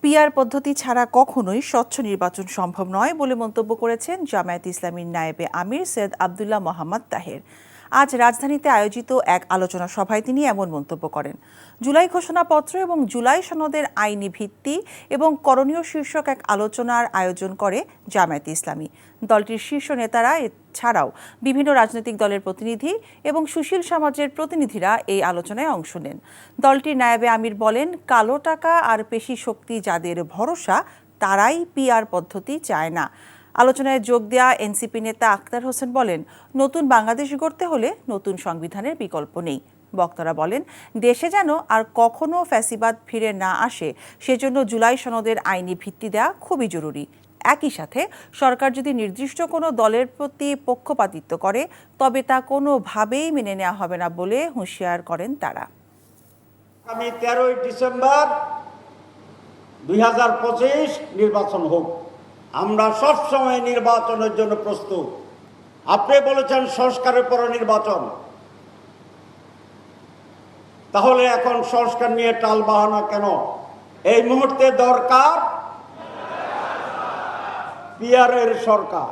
PR পদ্ধতি ছাড়া কখনোই স্বচ্ছ নির্বাচন সম্ভব নয় বলে মন্তব্য করেছেন জামায়াত ইসলামীর নায়েবে আমির সৈয়দ আব্দুল্লাহ মোহাম্মদ তাহের। আজ রাজধানীতে আয়োজিত এক আলোচনা সভায় তিনি এমন মন্তব্য করেন। জুলাই ঘোষণাপত্র এবং জুলাই সনদের আইনি ভিত্তি এবং করণীয় শীর্ষক এক আলোচনার আয়োজন করে জামায়াত ইসলামী। দলটির শীর্ষ নেতারা ছাড়াও বিভিন্ন রাজনৈতিক দলের প্রতিনিধি এবং সুশীল সমাজের প্রতিনিধিরা এই আলোচনায় অংশ নেন। দলটির নায়েবে আমির বলেন, কালো টাকা আর পেশি শক্তি যাদের ভরসা তারাই পিআর পদ্ধতি চায় না। আলোচনায় যোগ দেয়া এনসিপি নেতা আক্তার হোসেন বলেন, নতুন বাংলাদেশ গড়তে হলে নতুন সংবিধানের বিকল্প নেই। বক্তারা বলেন, দেশে যেন আর কখনো ফ্যাসিবাদ ফিরে না আসে সেজন্য জুলাই সনদের আইনি ভিত্তি দেওয়া খুবই জরুরি। একই সাথে সরকার যদি নির্দিষ্ট কোনো দলের প্রতি পক্ষপাতিত্ব করে তবে তা কোনোভাবেই মেনে নেওয়া হবে না বলে হুঁশিয়ার করেন তারা। আগামী 13ই ডিসেম্বর 2025 নির্বাচন হোক। আমরা সবসময় নির্বাচনের জন্য প্রস্তুত। আপনি বলেছেন সংস্কারের পর নির্বাচন, তাহলে এখন সংস্কার নিয়ে টালবাহানা কেন? এই মুহূর্তে দরকার পিআরের সরকার।